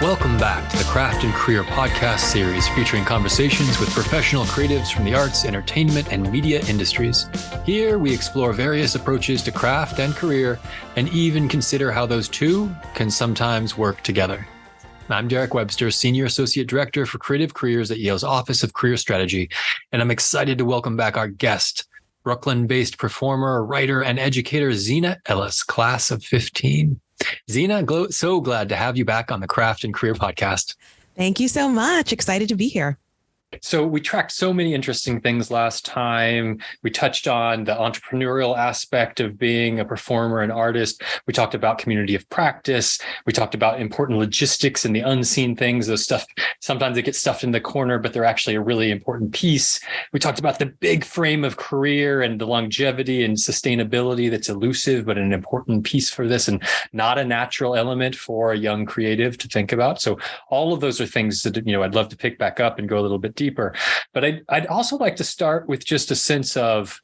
Welcome back to the Craft and Career podcast series featuring conversations with professional creatives from the arts, entertainment, and media industries. Here, we explore various approaches to craft and career and even consider how those two can sometimes work together. I'm Derek Webster, Senior Associate Director for Creative Careers at Yale's Office of Career Strategy, and I'm excited to welcome back our guest, Brooklyn-based performer, writer, and educator Zina Ellis, class of 15. Zina, so glad to have you back on the Craft and Career podcast. Thank you so much. Excited to be here. So we tracked so many interesting things last time. We touched on the entrepreneurial aspect of being a performer and artist. We talked about community of practice. We talked about important logistics and the unseen things, those stuff. Sometimes they get stuffed in the corner, but they're actually a really important piece. We talked about the big frame of career and the longevity and sustainability that's elusive, but an important piece for this and not a natural element for a young creative to think about. So all of those are things that, I'd love to pick back up and go a little bit deeper. But I'd also like to start with just a sense of,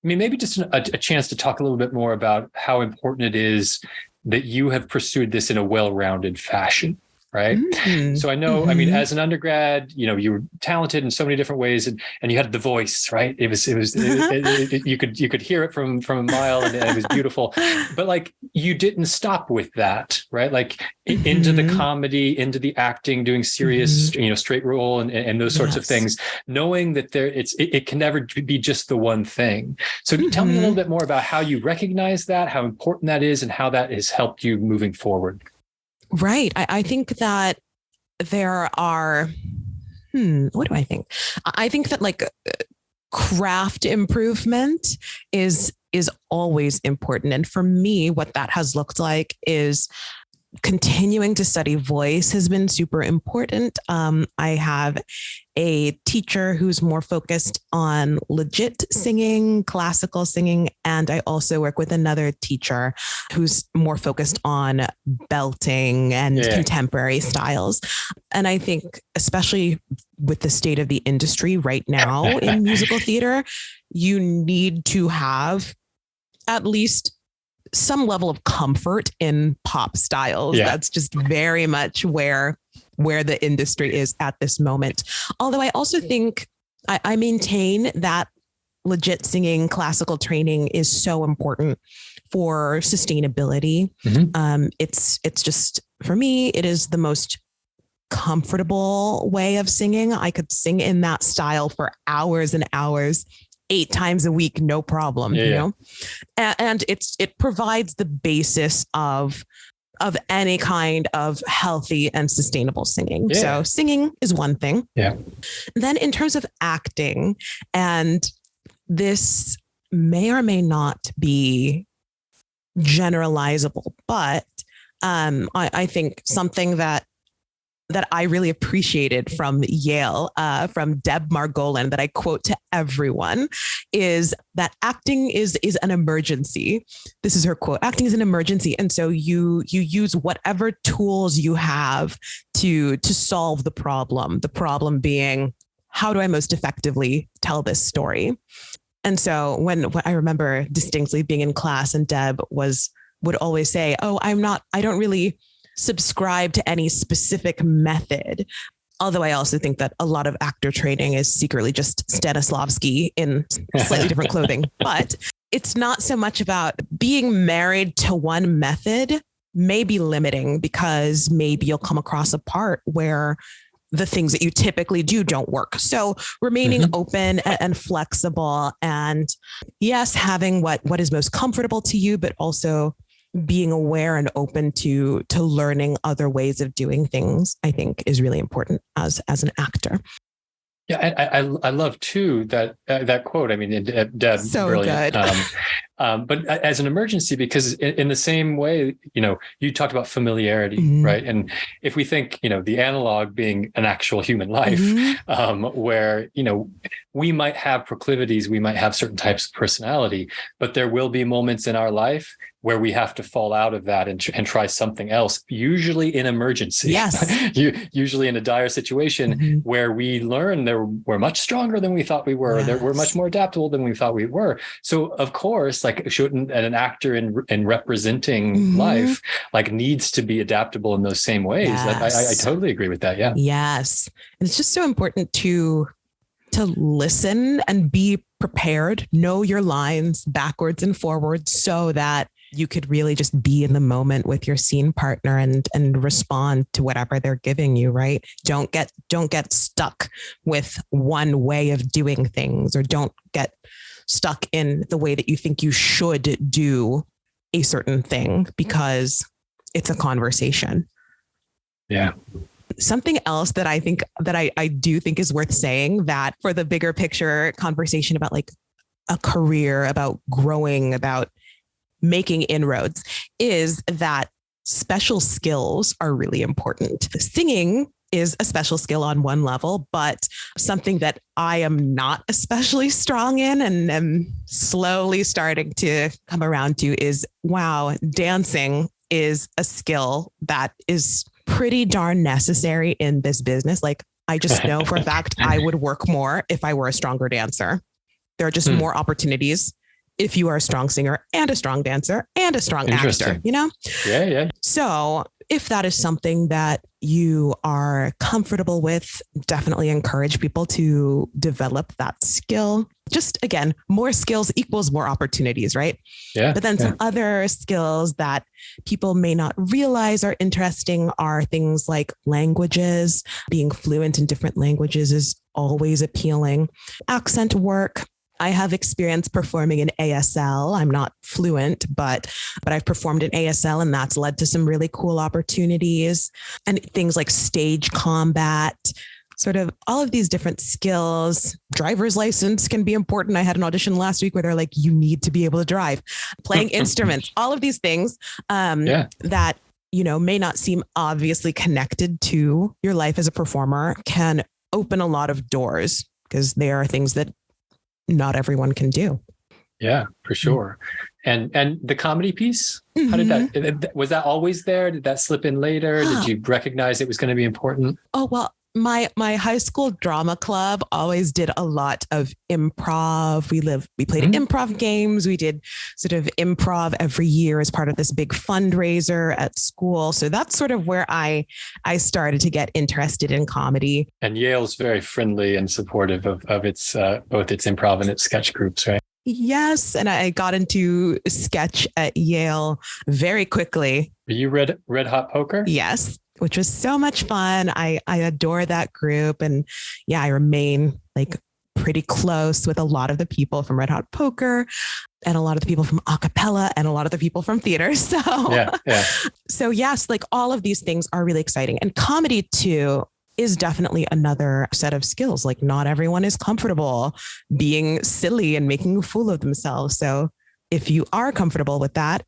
maybe just a chance to talk a little bit more about how important it is that you have pursued this in a well-rounded fashion. Right. Mm-hmm. So I know, as an undergrad, you were talented in so many different ways and you had the voice, right? You could hear it from a mile and it was beautiful, but you didn't stop with that, right? Into the comedy, into the acting, doing serious, straight role and those sorts of things, knowing that it can never be just the one thing. So tell me a little bit more about how you recognize that, how important that is and how that has helped you moving forward. Right. I think that there are, what do I think? I think that craft improvement is always important. And for me, what that has looked like is continuing to study voice has been super important. I have a teacher who's more focused on legit singing, classical singing, and I also work with another teacher who's more focused on belting and contemporary styles. And I think, especially with the state of the industry right now in musical theater, you need to have at least some level of comfort in pop styles. Yeah. That's just very much where the industry is at this moment. Although I also think I maintain that legit singing, classical training is so important for sustainability. Mm-hmm. It's just, for me, it is the most comfortable way of singing. I could sing in that style for hours and hours, 8 times a week, no problem, and it provides the basis of any kind of healthy and sustainable singing. Yeah. So singing is one thing. Yeah. Then in terms of acting, and this may or may not be generalizable, but I think something that I really appreciated from Yale, from Deb Margolin, that I quote to everyone, is that acting is an emergency. This is her quote: "Acting is an emergency." And so you use whatever tools you have to solve the problem. The problem being, how do I most effectively tell this story? And so when I remember distinctly being in class and Deb would always say, "Oh, I don't really subscribe to any specific method." Although I also think that a lot of actor training is secretly just Stanislavski in slightly different clothing. But it's not so much about being married to one method may be limiting, because maybe you'll come across a part where the things that you typically do don't work. So remaining open and flexible, and yes, having what is most comfortable to you, but also being aware and open to learning other ways of doing things, I think is really important as an actor. Yeah, I love too that quote. Deb, so brilliant. Good. But as an emergency, because in the same way, you talked about familiarity, right? And if we think, the analog being an actual human life, where, we might have proclivities, we might have certain types of personality, but there will be moments in our life where we have to fall out of that and try something else, usually in emergency. Yes. Usually in a dire situation where we learn that we're much stronger than we thought we were, that we're much more adaptable than we thought we were. So of course, like shouldn't an actor in representing life like needs to be adaptable in those same ways. I totally agree with that. Yeah. Yes. And it's just so important to listen and be prepared, know your lines backwards and forwards so that you could really just be in the moment with your scene partner and respond to whatever they're giving you, right? Don't get stuck with one way of doing things, or don't get stuck in the way that you think you should do a certain thing because it's a conversation. Yeah. Something else that I think that I do think is worth saying, that for the bigger picture conversation about like a career, about growing, about making inroads, is that special skills are really important. Singing is a special skill on one level, but something that I am not especially strong in and am slowly starting to come around to is, wow, dancing is a skill that is pretty darn necessary in this business. Like, I just know for a fact I would work more if I were a stronger dancer. There are just more opportunities if you are a strong singer and a strong dancer and a strong actor, you know? Yeah. So if that is something that you are comfortable with, definitely encourage people to develop that skill. Just again, more skills equals more opportunities, right? Yeah. But then some other skills that people may not realize are interesting are things like languages. Being fluent in different languages is always appealing. Accent work. I have experience performing in ASL. I'm not fluent, but I've performed in ASL, and that's led to some really cool opportunities. And things like stage combat, sort of all of these different skills. Driver's license can be important. I had an audition last week where they're like, you need to be able to drive. Playing instruments, all of these things that, you know, may not seem obviously connected to your life as a performer can open a lot of doors, because there are things that not everyone can do. Yeah, for sure. And the comedy piece, how did that, was that always there? Did that slip in later? Did you recognize it was going to be important? Oh, well, my high school drama club always did a lot of improv. We played improv games. We did sort of improv every year as part of this big fundraiser at school. So that's sort of where I started to get interested in comedy. And Yale's very friendly and supportive of its both its improv and its sketch groups, right? Yes. And I got into sketch at Yale very quickly. Were you Red Hot Poker? Yes, which was so much fun. I adore that group. And yeah, I remain like pretty close with a lot of the people from Red Hot Poker and a lot of the people from acapella and a lot of the people from theater. So, So yes, like all of these things are really exciting. And comedy too is definitely another set of skills. Like, not everyone is comfortable being silly and making a fool of themselves. So if you are comfortable with that,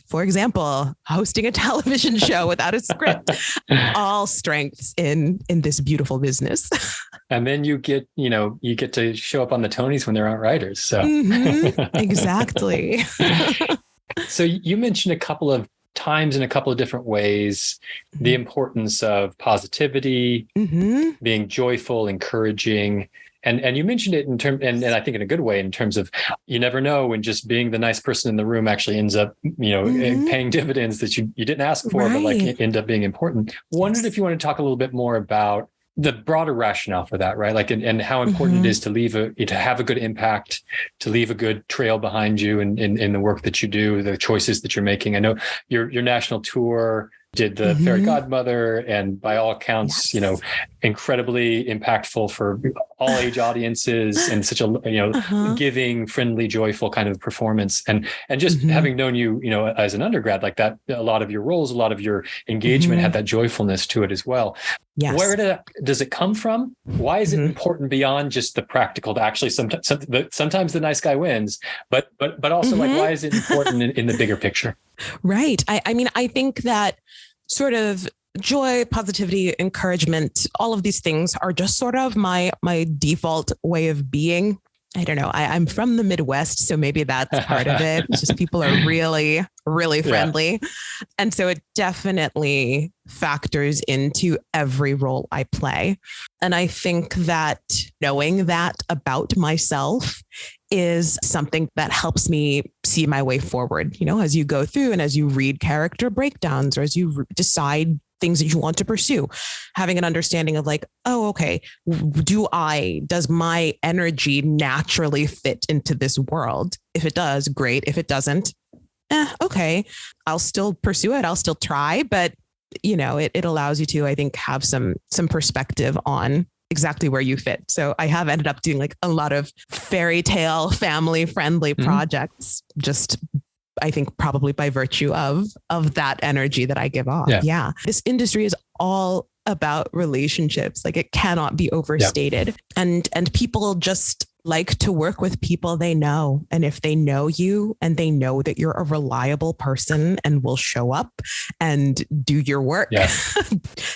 for example, hosting a television show without a script, all strengths in this beautiful business. And then you get to show up on the Tonys when there aren't writers. So exactly. So you mentioned a couple of times in a couple of different ways the importance of positivity, being joyful, encouraging. And you mentioned it in terms, and I think in a good way, in terms of you never know when just being the nice person in the room actually ends up, paying dividends that you didn't ask for, but like end up being important. Wondered if you want to talk a little bit more about the broader rationale for that, right? Like, and how important it is to have a good impact, to leave a good trail behind you in the work that you do, the choices that you're making. I know your national tour did the Fairy Godmother, and by all accounts, incredibly impactful for all age audiences, and such a giving, friendly, joyful kind of performance. And just having known you, as an undergrad, like that, a lot of your roles, a lot of your engagement had that joyfulness to it as well. Yes. Where does it come from? Why is it important beyond just the practical to actually sometimes the nice guy wins, but also like, why is it important in the bigger picture? Right. I mean, I think that sort of joy, positivity, encouragement, all of these things are just sort of my default way of being. I don't know. I'm from the Midwest, so maybe that's part of it. It's just people are really, really friendly. Yeah. And so it definitely factors into every role I play. And I think that knowing that about myself is something that helps me see my way forward, as you go through and as you read character breakdowns or as you decide things that you want to pursue, having an understanding of like, oh, okay, does my energy naturally fit into this world? If it does, great. If it doesn't, okay, I'll still pursue it. I'll still try, but it allows you to, I think, have some perspective on exactly where you fit. So I have ended up doing like a lot of fairy tale family friendly projects, just I think probably by virtue of that energy that I give off. Yeah. This industry is all about relationships. Like it cannot be overstated. And people just like to work with people they know. And if they know you and they know that you're a reliable person and will show up and do your work,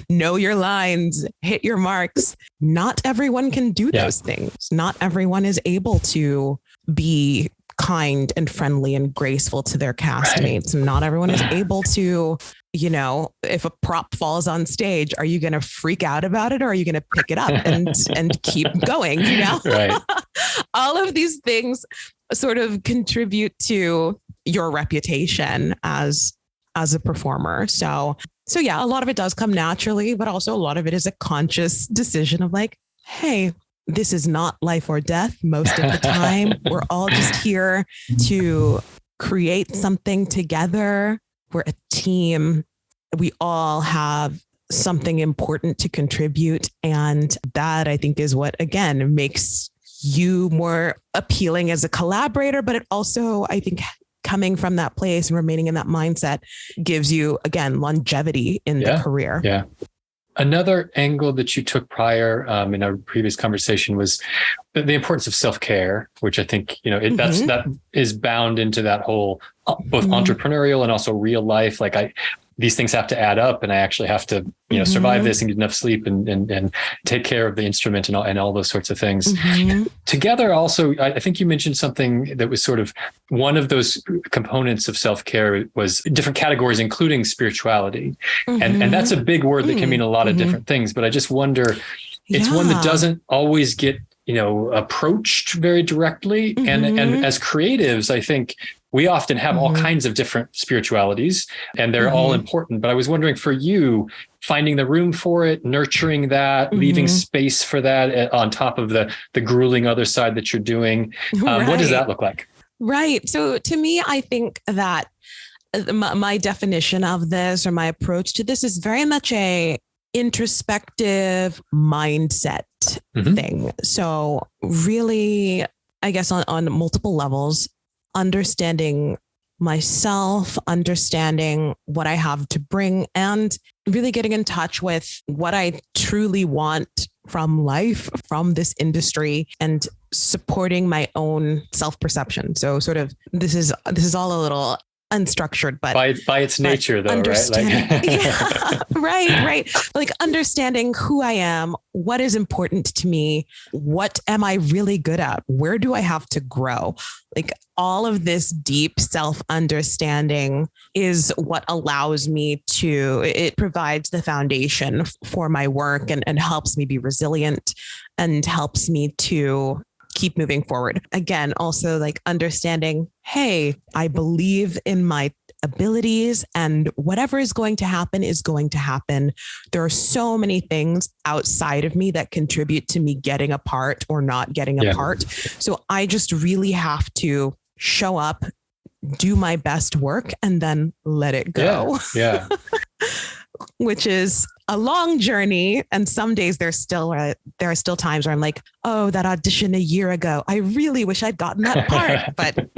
know your lines, hit your marks. Not everyone can do those things. Not everyone is able to be kind and friendly and graceful to their castmates. Right. Not everyone is able to, if a prop falls on stage, are you going to freak out about it or are you going to pick it up and keep going? Right. All of these things sort of contribute to your reputation as a performer. So yeah, a lot of it does come naturally, but also a lot of it is a conscious decision of like, hey, this is not life or death most of the time. We're all just here to create something together. We're a team. We all have something important to contribute. And that, I think, is what, again, makes you more appealing as a collaborator. But it also, I think, coming from that place and remaining in that mindset gives you, again, longevity in the career. Yeah. Another angle that you took prior in our previous conversation was the importance of self-care, which I think, that is bound into that whole both entrepreneurial and also real life. Like these things have to add up and I actually have to, survive this and get enough sleep and take care of the instrument and all those sorts of things. Together also, I think you mentioned something that was sort of one of those components of self-care was different categories, including spirituality. And that's a big word that can mean a lot of different things, but I just wonder, it's one that doesn't always get, approached very directly. And as creatives, I think we often have all kinds of different spiritualities and they're all important. But I was wondering for you, finding the room for it, nurturing that, leaving space for that on top of the grueling other side that you're doing. What does that look like? Right. So to me, I think that my definition of this or my approach to this is very much a introspective mindset thing. So really, I guess on multiple levels, understanding myself, understanding what I have to bring, and really getting in touch with what I truly want from life, from this industry, and supporting my own self-perception. So sort of this is all a little unstructured, but by its nature though, right? Like right. Like understanding who I am, what is important to me, what am I really good at? Where do I have to grow? Like all of this deep self-understanding is what allows me it provides the foundation for my work and helps me be resilient and helps me to keep moving forward. Again, also like understanding, hey, I believe in my abilities and whatever is going to happen is going to happen. There are so many things outside of me that contribute to me getting a part or not getting a part. So I just really have to show up, do my best work, and then let it go. Yeah. Which is a long journey. And some days there are still times where I'm like, oh, that audition a year ago, I really wish I'd gotten that part, but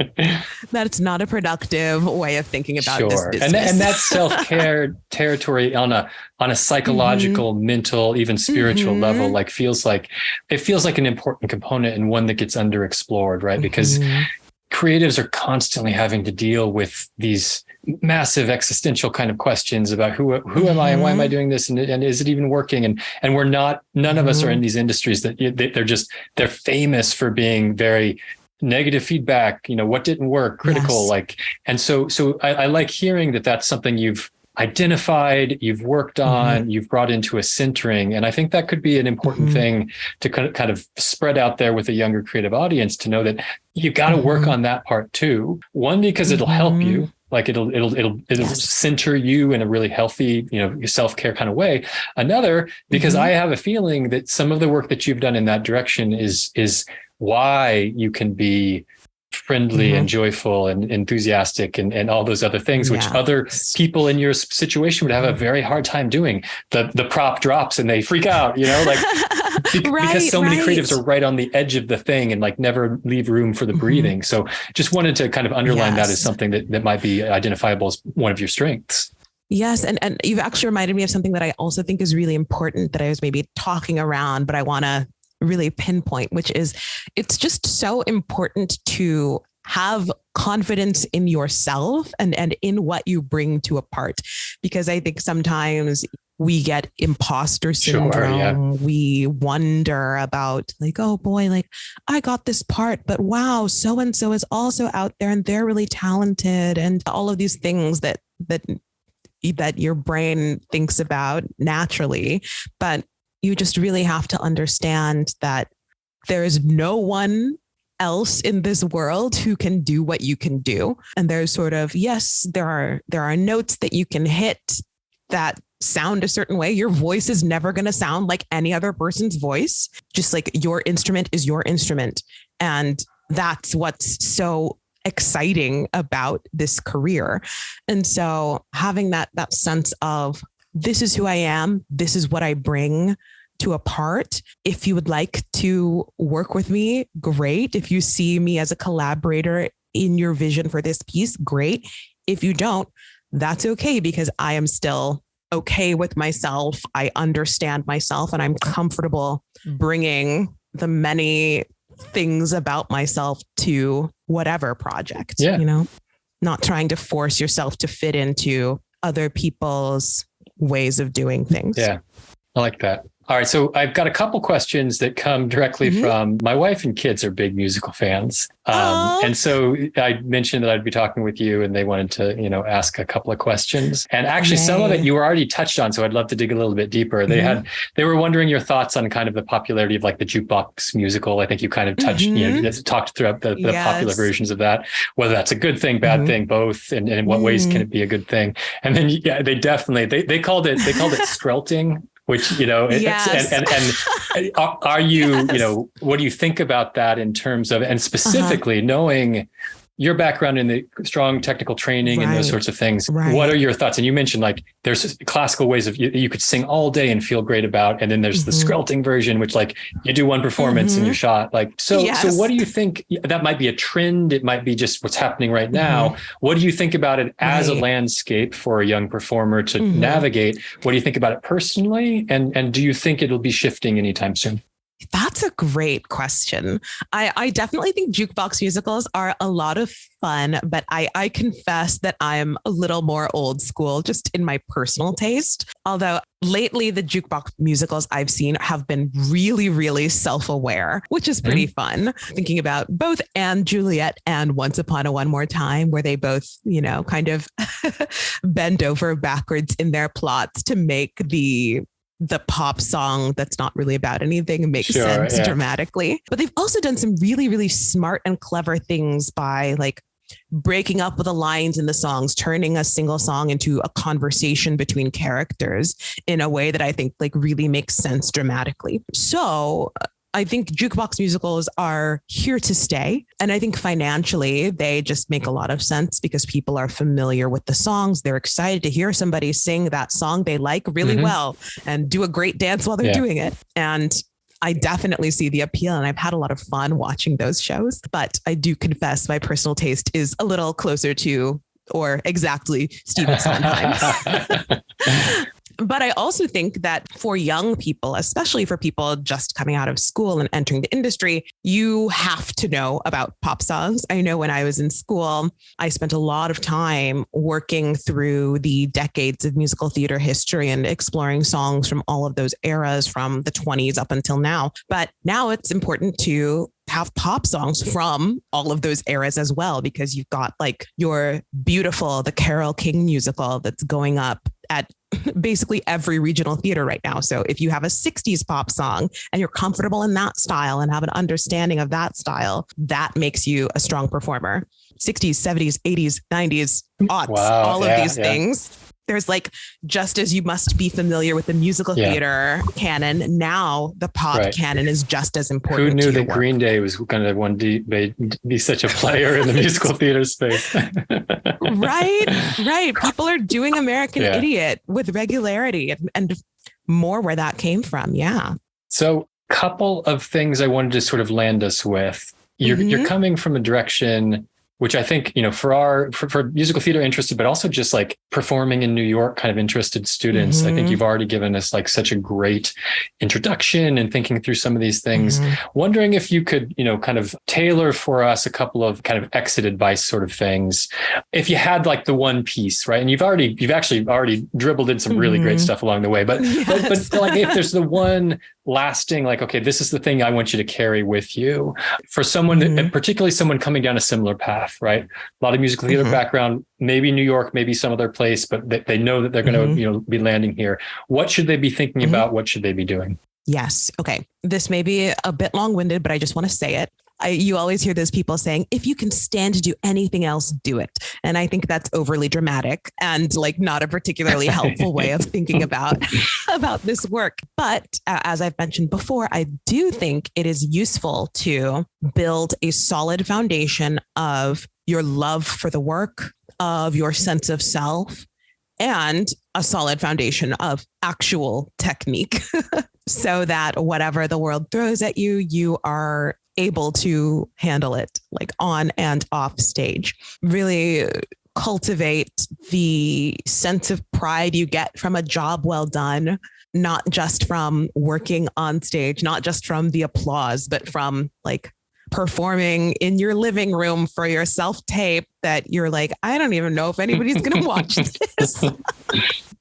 that's not a productive way of thinking about this business. And that's self-care territory on a psychological, mental, even spiritual level, it feels like an important component and one that gets underexplored, right? Because creatives are constantly having to deal with these massive existential kind of questions about who am I and why am I doing this? And is it even working? And we're not, none of us are in these industries that they're famous for being very negative feedback, what didn't work, critical, and so I like hearing that that's something you've identified, you've worked on, you've brought into a centering. And I think that could be an important thing to kind of spread out there with a younger creative audience, to know that you got to work on that part too. One, because it'll help you. Like it'll center you in a really healthy, self-care kind of way. Another, because I have a feeling that some of the work that you've done in that direction is why you can be friendly and joyful and enthusiastic and all those other things, which other people in your situation would have a very hard time doing. The prop drops and they freak out, because so many creatives are right on the edge of the thing and like never leave room for the breathing. So just wanted to kind of underline that as something that might be identifiable as one of your strengths. Yes. And you've actually reminded me of something that I also think is really important that I was maybe talking around, but I want to really pinpoint, which is it's just so important to have confidence in yourself and in what you bring to a part, because I think sometimes we get imposter syndrome. Sure, yeah. We wonder about like, oh boy, like I got this part, but wow, so-and-so is also out there and they're really talented, and all of these things that your brain thinks about naturally. But you just really have to understand that there is no one else in this world who can do what you can do. And there's sort of, yes, there are notes that you can hit that sound a certain way. Your voice is never going to sound like any other person's voice. Just like your instrument is your instrument. And that's what's so exciting about this career. And so having that sense of, this is who I am, this is what I bring to a part. If you would like to work with me, great. If you see me as a collaborator in your vision for this piece, great. If you don't, that's okay, because I am still okay with myself. I understand myself and I'm comfortable bringing the many things about myself to whatever project, not trying to force yourself to fit into other people's ways of doing things. Yeah, I like that. All right. So I've got a couple questions that come directly from my wife and kids are big musical fans. And so I mentioned that I'd be talking with you and they wanted to, ask a couple of questions. And actually some of it you were already touched on. So I'd love to dig a little bit deeper. They were wondering your thoughts on kind of the popularity of like the jukebox musical. I think you kind of touched, talked throughout the popular versions of that, whether that's a good thing, bad thing, both, and in what ways can it be a good thing? And then they definitely, they called it skrelting. Which, and are you, what do you think about that in terms of, and specifically knowing your background in the strong technical training and those sorts of things, what are your thoughts? And you mentioned like, there's classical ways of you could sing all day and feel great about, and then there's the skrelting version, which like you do one performance and you're shot. Like, so what do you think? That might be a trend. It might be just what's happening right now. What do you think about it as a landscape for a young performer to navigate? What do you think about it personally? And do you think it'll be shifting anytime soon? That's a great question. I definitely think jukebox musicals are a lot of fun, but I confess that I'm a little more old school just in my personal taste. Although lately the jukebox musicals I've seen have been really, really self-aware, which is pretty fun. Thinking about both Anne Juliet and Once Upon a One More Time, where they both, kind of bend over backwards in their plots to make the pop song that's not really about anything makes sense dramatically. But they've also done some really, really smart and clever things by like breaking up with the lines in the songs, turning a single song into a conversation between characters in a way that I think like really makes sense dramatically. So I think jukebox musicals are here to stay. And I think financially, they just make a lot of sense because people are familiar with the songs. They're excited to hear somebody sing that song they like really well and do a great dance while they're doing it. And I definitely see the appeal, and I've had a lot of fun watching those shows. But I do confess my personal taste is a little closer to, or exactly, Stephen Sondheim. But I also think that for young people, especially for people just coming out of school and entering the industry, you have to know about pop songs. I know when I was in school, I spent a lot of time working through the decades of musical theater history and exploring songs from all of those eras from the 20s up until now. But now it's important to have pop songs from all of those eras as well, because you've got like your beautiful, the Carole King musical that's going up at basically every regional theater right now. So if you have a 60s pop song and you're comfortable in that style and have an understanding of that style, that makes you a strong performer. 60s, 70s, 80s, 90s, aughts, all of these things. There's like, just as you must be familiar with the musical theater canon, now the pop canon is just as important. Who knew that Green Day was going to one day be such a player in the musical theater space? Right. People are doing American Idiot with regularity and more where that came from. Yeah. So couple of things I wanted to sort of land us with. You're coming from a direction which I think, for musical theater interested, but also just like performing in New York kind of interested students. I think you've already given us like such a great introduction and thinking through some of these things. Wondering if you could, kind of tailor for us a couple of kind of exit advice sort of things. If you had like the one piece, right? And you've actually already dribbled in some really great stuff along the way, but like if there's the one lasting, like, okay, this is the thing I want you to carry with you for someone that, particularly someone coming down a similar path, right? A lot of musical theater background, maybe New York, maybe some other place, but they know that they're going to, be landing here. What should they be thinking about? What should they be doing? Yes. Okay. This may be a bit long-winded, but I just want to say it. You always hear those people saying, if you can stand to do anything else, do it. And I think that's overly dramatic and like not a particularly helpful way of thinking about this work. But as I've mentioned before, I do think it is useful to build a solid foundation of your love for the work, of your sense of self, and a solid foundation of actual technique so that whatever the world throws at you, you are able to handle it like on and off stage. Really cultivate the sense of pride you get from a job well done, not just from working on stage, not just from the applause, but from like performing in your living room for your self-tape that you're like, I don't even know if anybody's going to watch this.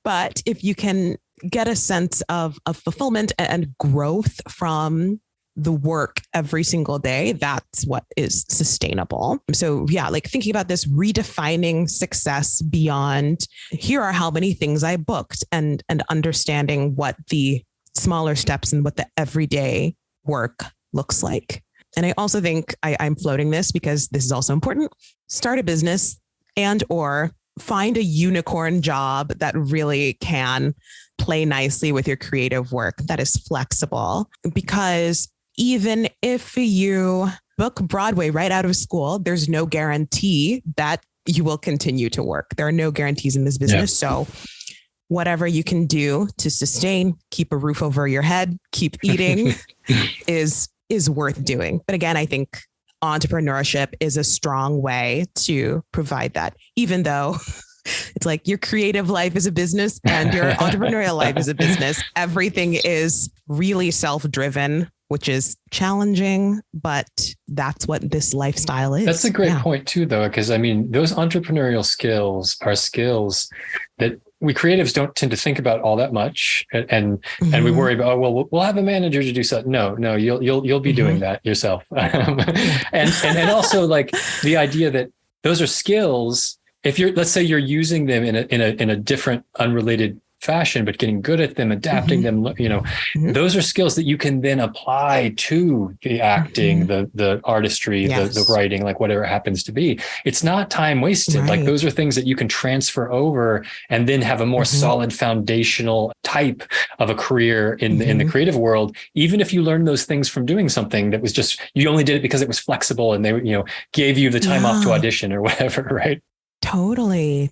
But if you can get a sense of fulfillment and growth from the work every single day, that's what is sustainable. So yeah, like thinking about this, redefining success beyond here are how many things I booked and understanding what the smaller steps and what the everyday work looks like. And I also think I'm floating this because this is also important. Start a business and or find a unicorn job that really can play nicely with your creative work that is flexible, because even if you book Broadway right out of school, there's no guarantee that you will continue to work. There are no guarantees in this business. Yeah. So whatever you can do to sustain, keep a roof over your head, keep eating is worth doing. But again, I think entrepreneurship is a strong way to provide that, even though it's like your creative life is a business and your entrepreneurial life is a business. Everything is really self-driven, which is challenging, but that's what this lifestyle is. That's a great point too, though, because I mean, those entrepreneurial skills are skills that we creatives don't tend to think about all that much, and we worry about, oh, well, we'll have a manager to do something. No, you'll be doing that yourself, and also like the idea that those are skills. If let's say you're using them in a different, unrelated fashion, but getting good at them, adapting them, those are skills that you can then apply to the acting, the artistry, the writing, like whatever it happens to be. It's not time wasted. Right. Like those are things that you can transfer over and then have a more solid foundational type of a career in the creative world. Even if you learn those things from doing something that was just, you only did it because it was flexible and they, gave you the time off to audition or whatever. Right. Totally.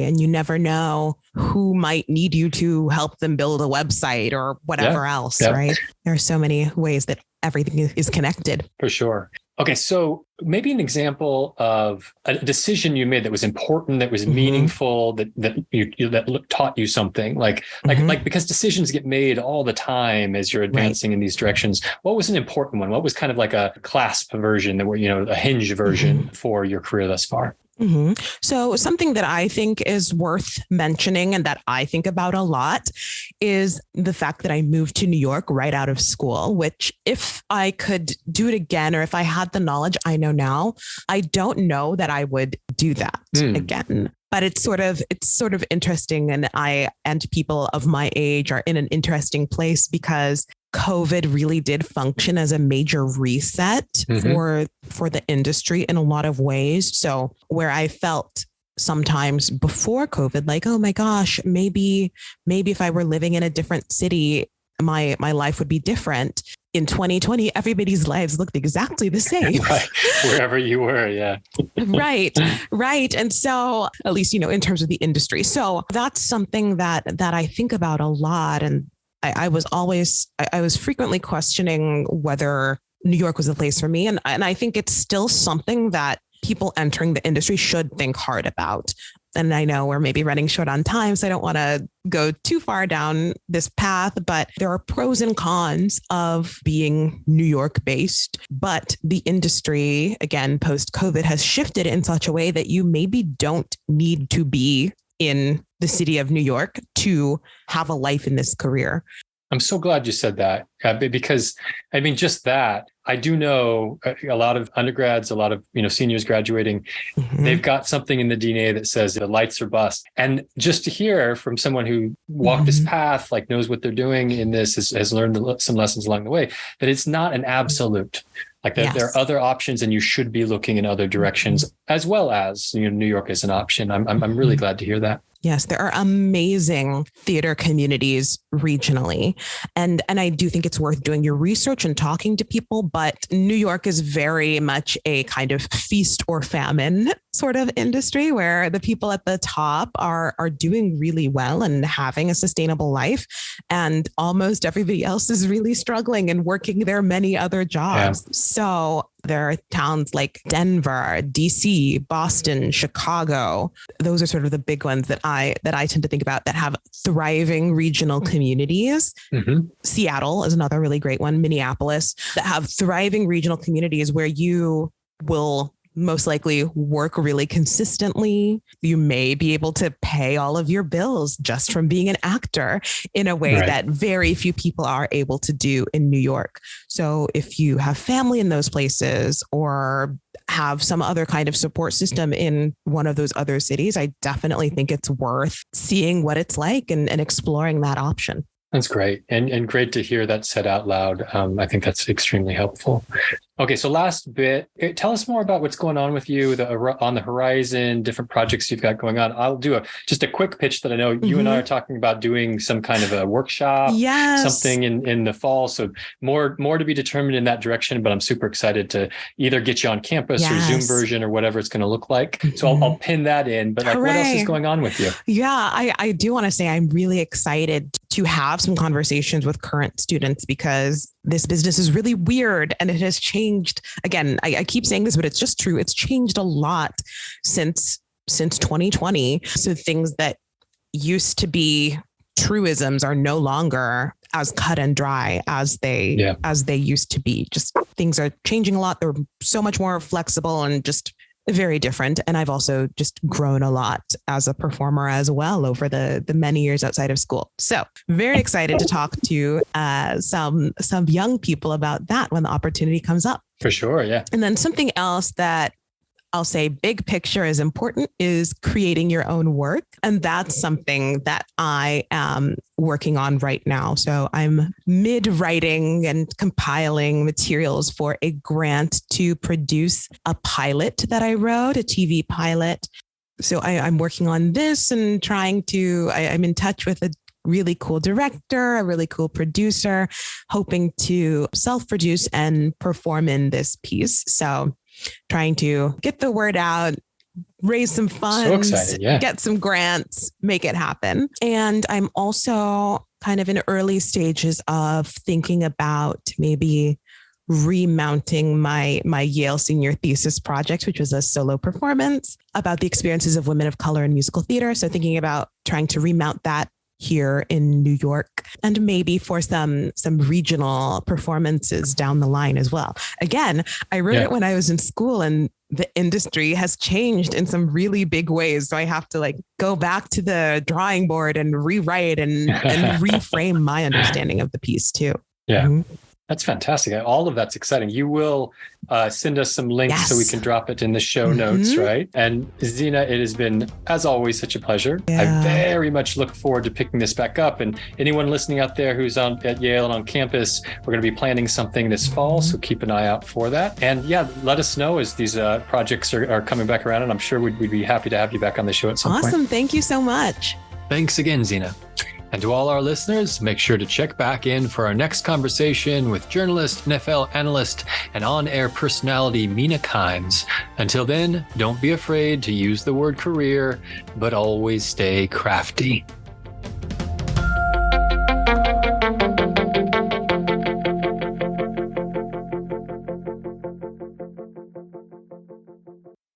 And you never know who might need you to help them build a website or whatever else, right? There are so many ways that everything is connected. For sure. Okay, so maybe an example of a decision you made that was important, that was meaningful, that taught you something. Like because decisions get made all the time as you're advancing in these directions. What was an important one? What was kind of like a clasp version that were, a hinge version for your career thus far? So something that I think is worth mentioning and that I think about a lot is the fact that I moved to New York right out of school, which if I could do it again, or if I had the knowledge I know now, I don't know that I would do that again. But it's sort of interesting. And I and people of my age are in an interesting place because COVID really did function as a major reset for the industry in a lot of ways. So where I felt sometimes before COVID, like, oh my gosh, maybe if I were living in a different city, my life would be different. In 2020, everybody's lives looked exactly the same. Right. Wherever you were. Yeah. Right. And so at least, in terms of the industry. So that's something that I think about a lot. And I was frequently questioning whether New York was the place for me. And I think it's still something that people entering the industry should think hard about. And I know we're maybe running short on time, so I don't want to go too far down this path, but there are pros and cons of being New York based. But the industry, again, post-COVID has shifted in such a way that you maybe don't need to be in the city of New York to have a life in this career. I'm so glad you said that because just that I do know a lot of undergrads, a lot of, seniors graduating, they've got something in the DNA that says the lights are bust. And just to hear from someone who walked this path, like knows what they're doing in this, has learned some lessons along the way, that it's not an absolute. Like there are other options and you should be looking in other directions as well as, New York is an option. I'm really glad to hear that. Yes, there are amazing theater communities regionally. And I do think it's worth doing your research and talking to people, but New York is very much a kind of feast or famine sort of industry where the people at the top are doing really well and having a sustainable life. And almost everybody else is really struggling and working their many other jobs. Yeah. So there are towns like Denver, DC, Boston, Chicago. Those are sort of the big ones that I tend to think about that have thriving regional communities. Seattle is another really great one. Minneapolis, that have thriving regional communities where you will most likely work really consistently. You may be able to pay all of your bills just from being an actor in a way that very few people are able to do in New York. So if you have family in those places or have some other kind of support system in one of those other cities, I definitely think it's worth seeing what it's like and exploring that option. That's great. And great to hear that said out loud. I think that's extremely helpful. Okay, so last bit, tell us more about what's going on with you on the horizon, different projects you've got going on. I'll do just a quick pitch that I know you and I are talking about doing some kind of a workshop, something in the fall. So more to be determined in that direction, but I'm super excited to either get you on campus or Zoom version or whatever it's going to look like. So I'll pin that in, but what else is going on with you? Yeah, I do want to say I'm really excited to have some conversations with current students because this business is really weird and it has changed. Again, I keep saying this, but it's just true. It's changed a lot since 2020. So things that used to be truisms are no longer as cut and dry as they used to be. Just things are changing a lot. They're so much more flexible and just very different. And I've also just grown a lot as a performer as well over the many years outside of school. So very excited to talk to some young people about that when the opportunity comes up. For sure. Yeah. And then something else that I'll say big picture is important is creating your own work. And that's something that I am working on right now. So I'm mid-writing and compiling materials for a grant to produce a pilot that I wrote, a TV pilot. So I'm working on this and I'm in touch with a really cool director, a really cool producer, hoping to self-produce and perform in this piece. So trying to get the word out, raise some funds, get some grants, make it happen. And I'm also kind of in early stages of thinking about maybe remounting my Yale senior thesis project, which was a solo performance about the experiences of women of color in musical theater. So thinking about trying to remount that here in New York, and maybe for some regional performances down the line as well. Again, I wrote it when I was in school, and the industry has changed in some really big ways. So I have to like go back to the drawing board and rewrite and reframe my understanding of the piece too. Yeah. Mm-hmm. That's fantastic. All of that's exciting. You will send us some links so we can drop it in the show notes, right? And Zina, it has been, as always, such a pleasure. I very much look forward to picking this back up. And anyone listening out there who's at Yale and on campus, we're going to be planning something this fall, so keep an eye out for that. And yeah, let us know as these projects are coming back around, and I'm sure we'd be happy to have you back on the show at some point. Awesome. Thank you so much. Thanks again, Zina. And to all our listeners, make sure to check back in for our next conversation with journalist, NFL analyst, and on-air personality Mina Kimes. Until then, don't be afraid to use the word career, but always stay crafty.